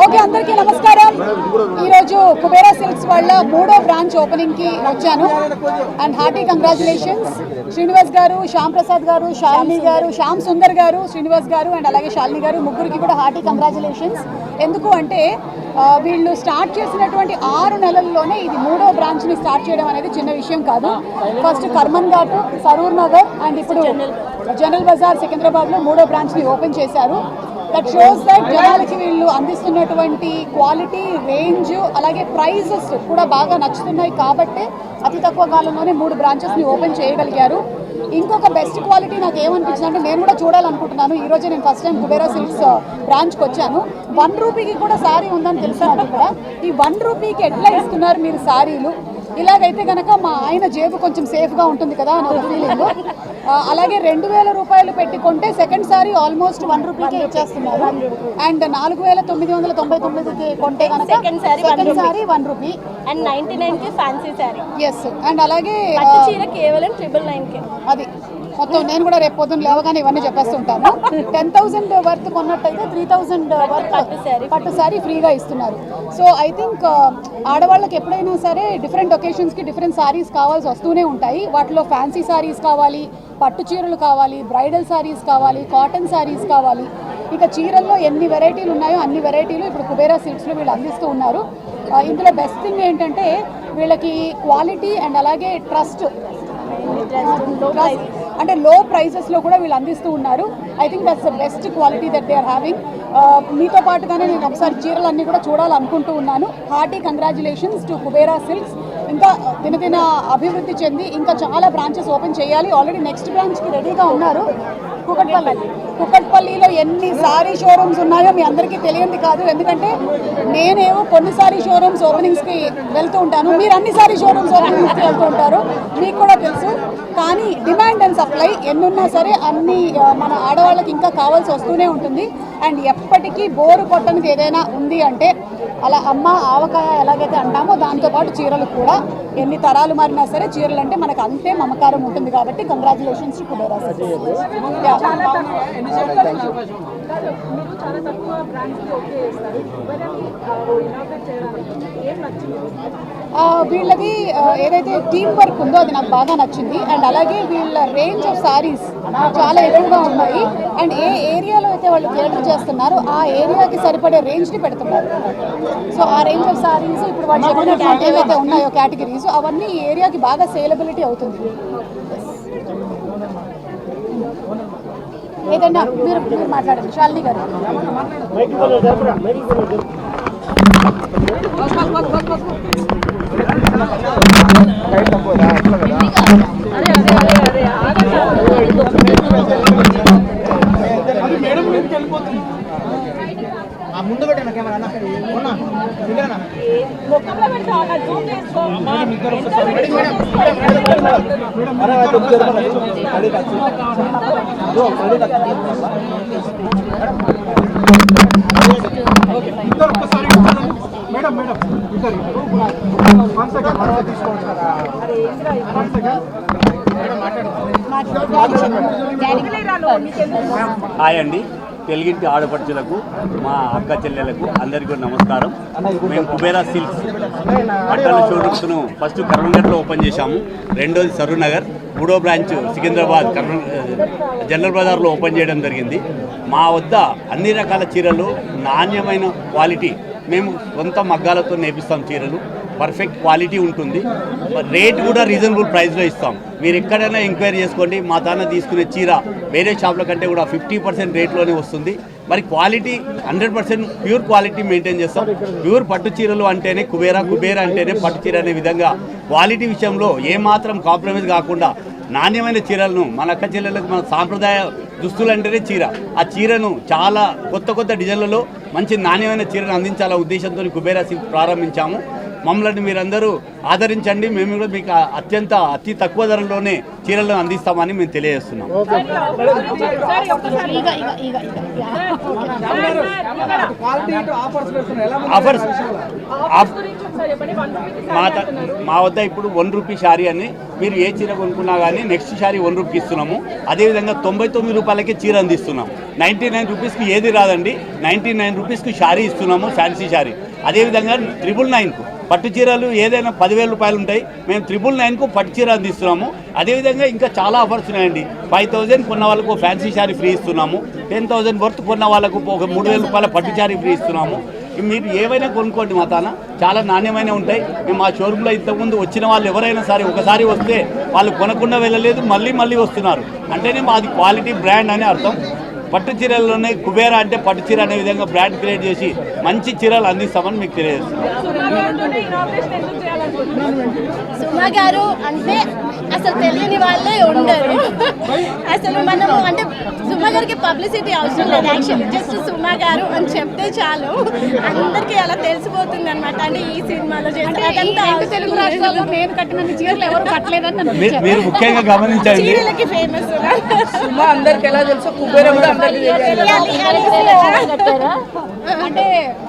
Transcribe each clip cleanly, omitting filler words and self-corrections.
Okay, అందరికీ నమస్కారం. ఈరోజు కుబేరా సిల్క్స్ వాళ్ళ 3వ బ్రాంచ్ ఓపెనింగ్ కి వచ్చాను. అండ్ హార్టీ కంగ్రాచులేషన్స్ శ్రీనివాస్ గారు, శ్యామ్ ప్రసాద్ గారు, శాలిని గారు, శ్యామ్ సుందర్ గారు, శ్రీనివాస్ గారు అండ్ అలాగే శాలిని గారు, ముగ్గురికి కూడా హార్టీ కంగ్రాచులేషన్స్. ఎందుకు అంటే వీళ్ళు స్టార్ట్ చేసినటువంటి 6 నెలల్లోనే ఇది 3వ బ్రాంచ్ని స్టార్ట్ చేయడం అనేది చిన్న విషయం కాదు. ఫస్ట్ కర్మన్ ఘాట్, సరూర్ నగర్ అండ్ ఇప్పుడు జనరల్ బజార్ సికింద్రాబాద్లో 3వ బ్రాంచ్ని ఓపెన్ చేశారు. దట్ షోస్ దట్ జనాలకి వీళ్ళు అందిస్తున్నటువంటి క్వాలిటీ, రేంజ్ అలాగే ప్రైజెస్ కూడా బాగా నచ్చుతున్నాయి కాబట్టి అతి తక్కువ కాలంలోనే 3 బ్రాంచెస్ని ఓపెన్ చేయగలిగారు. ఇంకొక బెస్ట్ క్వాలిటీ నాకు ఏమనిపించింది అంటే నేను కూడా చూడాలనుకుంటున్నాను. ఈరోజే నేను ఫస్ట్ టైం కుబేరా సిల్క్స్ బ్రాంచ్కి వచ్చాను. 1 రూపీకి కూడా శారీ ఉందని తెలుసు నాకు ఇక్కడ. ఈ 1 రూపీకి ఎట్లా ఇస్తున్నారు మీరు శారీలు? ఇలాగైతే కనుక మా ఆయన జేబు కొంచెం సేఫ్గా ఉంటుంది కదా అని ఒక ఫీలింగ్. అలాగే 2000 రూపాయలు పెట్టి కొంటే సెకండ్ సారీ ఆల్మోస్ట్ 1 రూపీకే ఇచ్చేస్తున్నారు. అండ్ 4999కి కొంటే కనుక సెకండ్ సారీ 1 రూపీ అండ్ 99కి ఫ్యాన్సీ సారీ. ఎస్. అండ్ అలాగే చీర కేవలం 999కి. అది మొత్తం నేను కూడా రేపు పొద్దున్న లేవగానే ఇవన్నీ చెప్పేస్తుంటాను. 10,000 వర్త్ కొన్నట్టయితే 3,000 వర్త్ పట్టు శారీ ఫ్రీగా ఇస్తున్నారు. సో ఐ థింక్ ఆడవాళ్ళకి ఎప్పుడైనా సరే డిఫరెంట్ ఒకేషన్స్కి డిఫరెంట్ శారీస్ కావాల్సి వస్తూనే ఉంటాయి. వాటిలో ఫ్యాన్సీ శారీస్ కావాలి, పట్టు చీరలు కావాలి, బ్రైడల్ శారీస్ కావాలి, కాటన్ శారీస్ కావాలి. ఇక చీరల్లో ఎన్ని వెరైటీలు ఉన్నాయో అన్ని వెరైటీలు ఇప్పుడు కుబేరా సిల్క్స్లో వీళ్ళు అందిస్తూ ఉన్నారు. ఇందులో బెస్ట్ థింగ్ ఏంటంటే వీళ్ళకి క్వాలిటీ అండ్ అలాగే ట్రస్ట్, అంటే లో ప్రైజెస్లో కూడా వీళ్ళు అందిస్తూ ఉన్నారు. I think that's the best quality that they are having. మీతో పాటుగానే నేను ఒకసారి చీరలన్నీ కూడా చూడాలనుకుంటూ ఉన్నాను. Hearty congratulations to Kubera Silks. ఇంకా దినదిన అభివృద్ధి చెంది ఇంకా చాలా బ్రాంచెస్ ఓపెన్ చేయాలి. ఆల్రెడీ నెక్స్ట్ బ్రాంచ్కి రెడీగా ఉన్నారు. కుకట్పల్లిలో ఎన్ని సారీ షోరూమ్స్ ఉన్నాయో మీ అందరికీ తెలియంది కాదు. ఎందుకంటే నేనేమో కొన్ని సారీ షోరూమ్స్ ఓపెనింగ్స్కి వెళ్తూ ఉంటాను, మీరు అన్ని సారీ షోరూమ్స్ ఓపెనింగ్స్కి వెళ్తూ ఉంటారు, మీకు కూడా తెలుసు. కానీ డిమాండ్ అండ్ సప్లై ఎన్నున్నా సరే అన్ని మన ఆడవాళ్ళకి ఇంకా కావాల్సి వస్తూనే ఉంటుంది. అండ్ ఎప్పటికీ బోరు కొట్టనిది ఏదైనా ఉంది అంటే అలా అమ్మ ఆవకాయ ఎలాగైతే అంటామో దాంతోపాటు చీరలు కూడా ఎన్ని తరాలు మారినా సరే చీరలు అంటే మనకు అంతే మమకారం ఉంటుంది. కాబట్టి కంగ్రాచులేషన్స్ టు కుబేరా సిల్క్స్. వీళ్ళది ఏదైతే టీమ్ వర్క్ ఉందో అది నాకు బాగా నచ్చింది. అండ్ అలాగే వీళ్ళ రేంజ్ ఆఫ్ సారీస్ చాలా ఎక్కువగా ఉన్నాయి. అండ్ ఏ ఏరియాలో అయితే వాళ్ళు క్యాటర్ చేస్తున్నారో ఆ ఏరియాకి సరిపడే రేంజ్ని పెడుతున్నారు. సో ఆ రేంజ్ ఆఫ్ సారీస్ ఇప్పుడు వాళ్ళు చెప్పినటువంటి ఏవైతే ఉన్నాయో కేటగిరీస్ అవన్నీ ఈ ఏరియాకి బాగా సేలబిలిటీ అవుతుంది. ఏదన్నా మీరు మాట్లాడండి శాలిని గారు. ముందు పెట్టిన కెమెరా మేడం మేడం హాయ్ అండి. తెలుగింటి ఆడపడుచులకు, మా అక్క చెల్లెలకు అందరికీ నమస్కారం. మేము కుబేరా సిల్క్స్ బట్టల షోరూమ్స్ను ఫస్ట్ కర్మన్ఘట్లో ఓపెన్ చేశాము, రెండోది సరూర్ నగర్, 3వ బ్రాంచ్ సికింద్రాబాద్ జనరల్ బజార్లో ఓపెన్ చేయడం జరిగింది. మా వద్ద అన్ని రకాల చీరలు, నాణ్యమైన క్వాలిటీ, మేము సొంత మగ్గాలతో నేపిస్తాం. చీరలు పర్ఫెక్ట్ క్వాలిటీ ఉంటుంది, రేట్ కూడా రీజనబుల్ ప్రైస్లో ఇస్తాం. మీరు ఎక్కడైనా ఎంక్వైరీ చేసుకోండి, మా తాన తీసుకునే చీర వేరే షాప్ల కంటే కూడా 50% రేట్లోనే వస్తుంది. మరి క్వాలిటీ 100% ప్యూర్ క్వాలిటీ మెయింటైన్ చేస్తాం. ప్యూర్ పట్టు చీరలు అంటేనే కుబేరా, కుబేరా అంటేనే పట్టు చీర అనే విధంగా క్వాలిటీ విషయంలో ఏమాత్రం కాంప్రమైజ్ కాకుండా నాణ్యమైన చీరలను మన అక్క చెల్లెలకు, మన సాంప్రదాయ దుస్తులు అంటేనే చీర, ఆ చీరను చాలా కొత్త కొత్త డిజైన్లలో మంచి నాణ్యమైన చీరను అందించాలనే ఉద్దేశంతో కుబేరా సిల్క్ ప్రారంభించాము. మమ్మల్ని మీరందరూ ఆదరించండి. మేము కూడా మీకు అతి తక్కువ ధరలోనే చీరలను అందిస్తామని మేము తెలియజేస్తున్నాం. ఆఫర్స్ మా వద్ద ఇప్పుడు 1 రూపీ శారీ అని మీరు ఏ చీర కొనుక్కున్నా కానీ నెక్స్ట్ శారీ 1 రూపీకి ఇస్తున్నాము. అదేవిధంగా 99 రూపాయలకే చీర అందిస్తున్నాం. 99 రూపీస్కి ఏది రాదండి. 99 రూపీస్కి శారీ ఇస్తున్నాము, ఫ్యాన్సీ శారీ. అదేవిధంగా 999కు పట్టు చీరలు ఏదైనా 10,000 రూపాయలు ఉంటాయి, మేము 999కు పట్టు చీర అందిస్తున్నాము. అదేవిధంగా ఇంకా చాలా ఆఫర్స్ ఉన్నాయండి. 5,000 కొన్న వాళ్ళకు ఫ్యాన్సీ శారీ ఫ్రీ ఇస్తున్నాము. 10,000 వర్త్ కొన్న వాళ్ళకు ఒక 3,000 రూపాయల పట్టు శారీ ఫ్రీ ఇస్తున్నాము. మీరు ఏవైనా కొనుక్కోండి, మా తాన చాలా నాణ్యమైన ఉంటాయి. మేము మా షోరూంలో ఇంతకుముందు వచ్చిన వాళ్ళు ఎవరైనా సరే ఒకసారి వస్తే వాళ్ళు కొనకుండా వెళ్ళలేదు, మళ్ళీ వస్తున్నారు. అంటేనే మాది క్వాలిటీ బ్రాండ్ అని అర్థం. పట్టు చీరల్లోనే కుబేరా అంటే పట్టు చీర అనే విధంగా బ్రాండ్ క్రియేట్ చేసి మంచి చీరలు అందిస్తామని మీకు తెలియజేస్తున్నాం. సుమా గారు అంటే అసలు తెలియని వాళ్ళే ఉండరు. అసలు మనము అంటే సుమా గారికి పబ్లిసిటీ అవసరం లేదు. యాక్చువల్లీ జస్ట్ సుమా గారు అని చెప్తే చాలు, అందరికీ అలా తెలిసిపోతుంది అనమాట. అంటే ఈ సినిమాలో తెలుగు రాష్ట్రాల్లో నేను కట్టిన చీరలు ఎవరు కట్టలేదని మీరు ముఖ్యంగా గమనించండి. చీరలకి ఫేమస్ సుమా అందరికి ఎలా తెలుసో కుబేరా కూడా అందరికి అంటే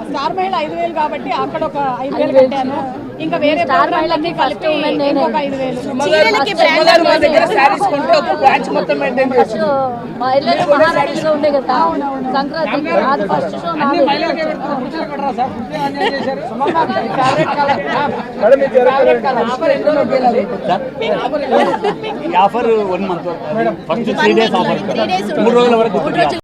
స్టార్ మహిళ 5,000 కాబట్టి అక్కడ ఒక 5,000 కట్టాను. ఇంకా వేరే ప్రోగ్రాంలన్నీ కలిపి ఇంకొక 5,000. చీరలకి మా దగ్గర శారీస్ కొంటే ఒక బ్రాంచ్ మొత్తం మెయింటైన్ చేస్తుంది. మహారాష్ట్రలో ఉండే కదా సంక్రాంతి అది ఫస్ట్ షో అన్ని మహిళలకే పెడతారు. పురుషులకు పెట్టరా సార్? ఆఫర్ ఎన్నో ఈ offer 1 month first 3 days offer 3 రోజుల వరకు